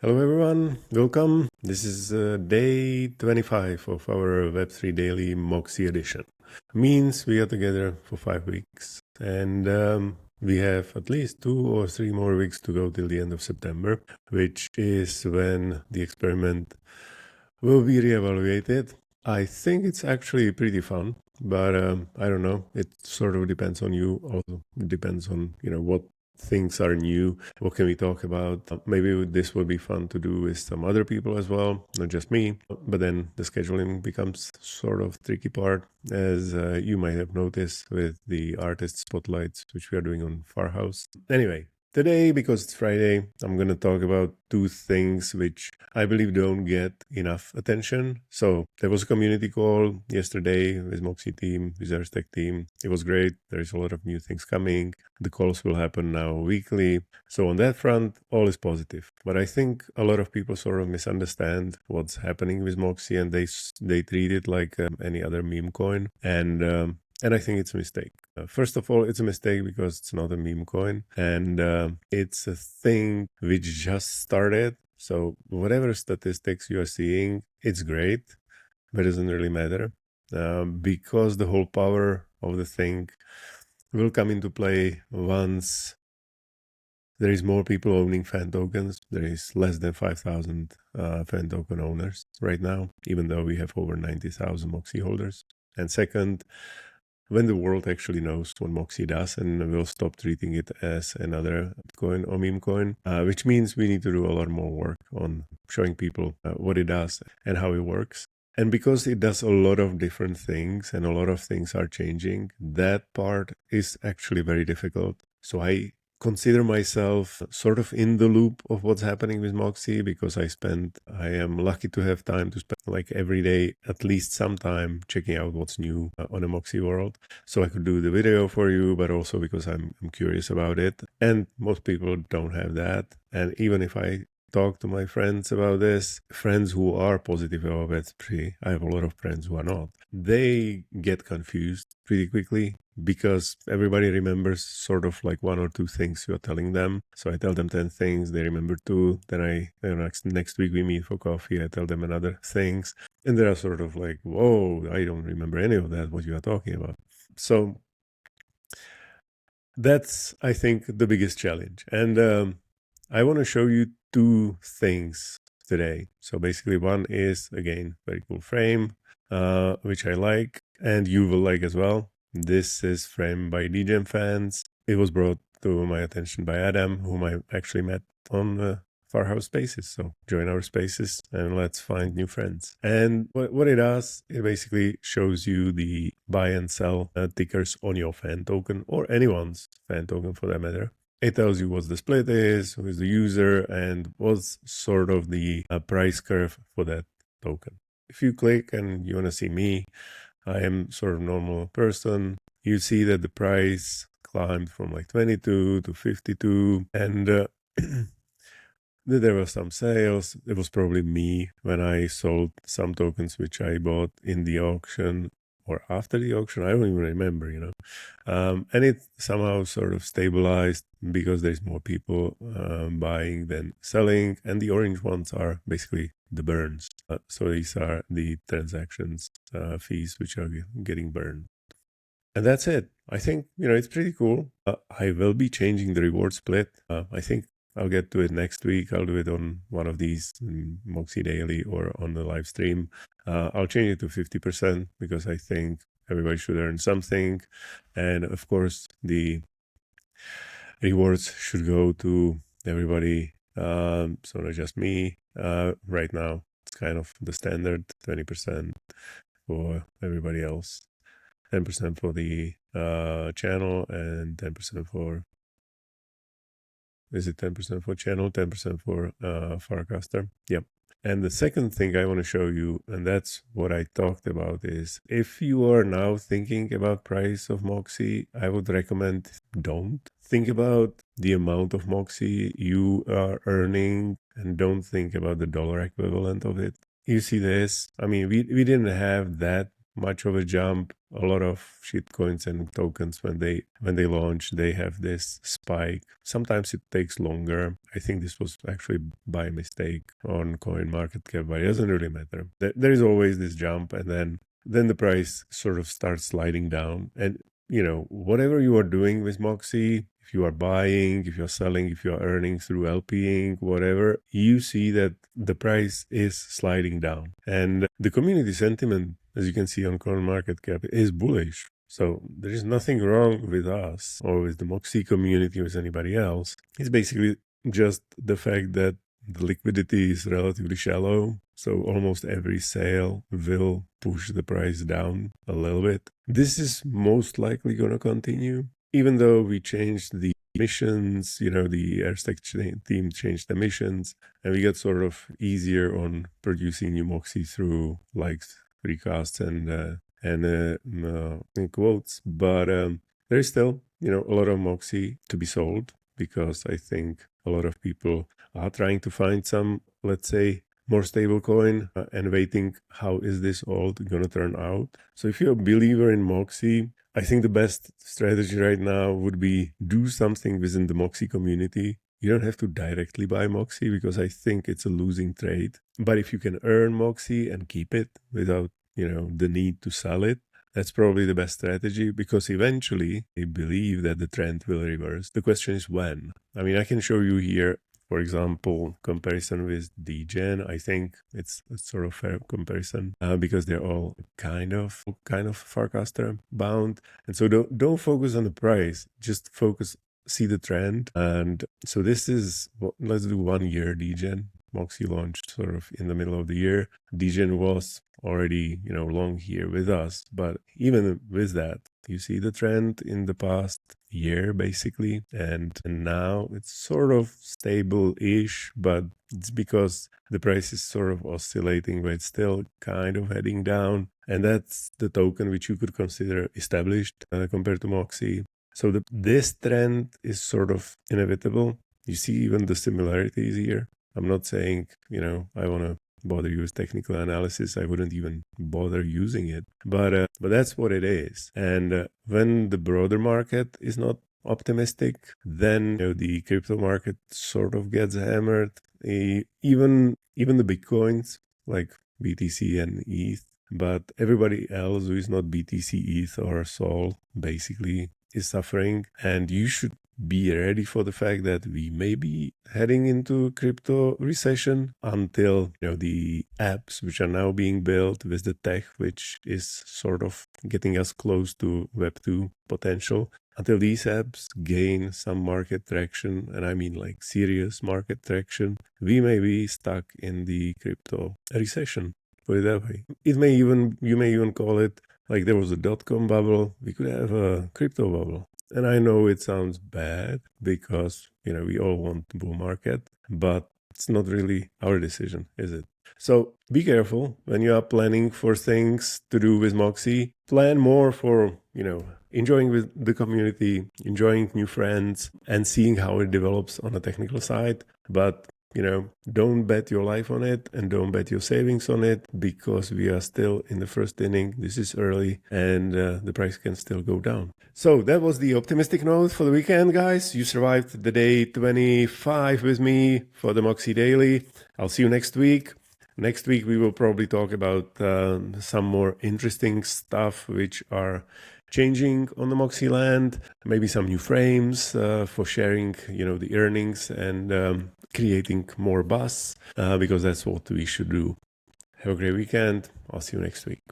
Hello everyone, welcome. This is day 25 of our Web3 Daily Moxie edition. Means we are together for 5 weeks and we have at least 2 or 3 more weeks to go till the end of September, which is when the experiment will be reevaluated. I think it's actually pretty fun, but I don't know. It sort of depends on you. Also, it depends on what things are new. What can we talk about? Maybe this will be fun to do with some other people as well, not just me. But then the scheduling becomes sort of tricky part, as you might have noticed with the artist spotlights, which we are doing on Farhouse. Anyway. Today, because it's Friday, I'm going to talk about 2 things which I believe don't get enough attention. So there was a community call yesterday with Moxie team, with our tech team. It was great. There is a lot of new things coming. The calls will happen now weekly. So on that front, all is positive. But I think a lot of people sort of misunderstand what's happening with Moxie, and they treat it like any other meme coin. And I think it's a mistake. First of all, it's a mistake because it's not a meme coin, and it's a thing which just started. So whatever statistics you are seeing, it's great, but it doesn't really matter because the whole power of the thing will come into play once there is more people owning fan tokens. There is less than 5,000 fan token owners right now, even though we have over 90,000 Moxie holders. And second, when the world actually knows what Moxie does and will stop treating it as another coin or meme coin, which means we need to do a lot more work on showing people what it does and how it works. And because it does a lot of different things and a lot of things are changing, that part is actually very difficult. So I consider myself sort of in the loop of what's happening with Moxie because I am lucky to have time to spend like every day, at least some time checking out what's new on the Moxie world. So I could do the video for you, but also because I'm curious about it. And most people don't have that. And even if I talk to my friends about this, friends who are positive about Web3, I have a lot of friends who are not. They get confused pretty quickly because everybody remembers sort of like 1 or 2 things you are telling them. So I tell them 10 things, they remember 2. Then next week we meet for coffee, I tell them another things. And they are sort of like, whoa, I don't remember any of that, what you are talking about. So that's, I think, the biggest challenge. And I want to show you 2 things today. So basically one is, again, very cool frame, which I like and you will like as well. This is framed by DGEM fans. It was brought to my attention by Adam, whom I actually met on Farhouse Spaces. So join our spaces and let's find new friends. And what it does, it basically shows you the buy and sell tickers on your fan token or anyone's fan token for that matter. It tells you what the split is, who is the user, and what's sort of the price curve for that token. If you click and you want to see me, I am sort of normal person. You see that the price climbed from like 22 to 52, and there were some sales. It was probably me when I sold some tokens which I bought in the auction or after the auction. I don't even remember, and it somehow sort of stabilized because there's more people buying than selling, and the orange ones are basically the burns. So these are the transactions fees which are getting burned. And that's it. I think, it's pretty cool. I will be changing the reward split. I think I'll get to it next week. I'll do it on one of these Moxie Daily or on the live stream. I'll change it to 50% because I think everybody should earn something. And of course, the rewards should go to everybody. So not just me. Right now, it's kind of the standard 20% for everybody else. 10% for the channel and 10% for, is it 10% for channel, 10% for Farcaster? Yep. And the second thing I want to show you, and that's what I talked about, is if you are now thinking about price of Moxie, I would recommend don't think about the amount of Moxie you are earning and don't think about the dollar equivalent of it. You see this? I mean, we didn't have that much of a jump. A lot of shitcoins and tokens, when they launch, they have this spike. Sometimes it takes longer. I think this was actually by mistake on CoinMarketCap, but it doesn't really matter. There is always this jump, and then the price sort of starts sliding down. And whatever you are doing with Moxie, if you are buying, if you're selling, if you're earning through LPing, whatever, you see that the price is sliding down. And the community sentiment, as you can see on CoinMarketCap, is bullish. So there is nothing wrong with us or with the Moxie community or with anybody else. It's basically just the fact that the liquidity is relatively shallow, so almost every sale will push the price down a little bit. This is most likely going to continue, even though we changed the missions, the Airstack team changed the missions, and we got sort of easier on producing new Moxie through like recasts and quotes. But there is still, a lot of Moxie to be sold, because I think a lot of people are trying to find some, let's say, more stable coin and waiting how is this all going to turn out. So if you're a believer in Moxie, I think the best strategy right now would be do something within the Moxie community. You don't have to directly buy Moxie, because I think it's a losing trade. But if you can earn Moxie and keep it without, the need to sell it, that's probably the best strategy, because eventually I believe that the trend will reverse. The question is when. I mean, I can show you here, for example, comparison with DGen. I think it's a sort of fair comparison because they're all kind of Farcaster bound. And so don't focus on the price, just see the trend. And so this is, let's do 1 year DGen. Moxie launched sort of in the middle of the year. DGen was already, long here with us. But even with that, you see the trend in the past year, basically. And now it's sort of stable-ish, but it's because the price is sort of oscillating, but it's still kind of heading down. And that's the token which you could consider established compared to Moxie. So this trend is sort of inevitable. You see even the similarities here. I'm not saying, I want to bother you with technical analysis. I wouldn't even bother using it. But that's what it is. And when the broader market is not optimistic, then the crypto market sort of gets hammered. Even the Bitcoins, like BTC and ETH, but everybody else who is not BTC, ETH, or Sol, basically is suffering. And you should be ready for the fact that we may be heading into crypto recession until the apps which are now being built with the tech which is sort of getting us close to Web2 potential, until these apps gain some market traction, and I mean like serious market traction, we may be stuck in the crypto recession. Put it that way. You may even call it, like there was a dot-com bubble, we could have a crypto bubble. And I know it sounds bad because, we all want bull market, but it's not really our decision, is it? So be careful when you are planning for things to do with Moxie. Plan more for, enjoying with the community, enjoying new friends, and seeing how it develops on the technical side. But don't bet your life on it and don't bet your savings on it, because we are still in the first inning. This is early and the price can still go down. So that was the optimistic note for the weekend, guys. You survived the day 25 with me for the Moxie Daily. I'll see you next week. Next week, we will probably talk about some more interesting stuff which are changing on the Moxie land, maybe some new frames for sharing, the earnings and creating more buzz, because that's what we should do. Have a great weekend. I'll see you next week.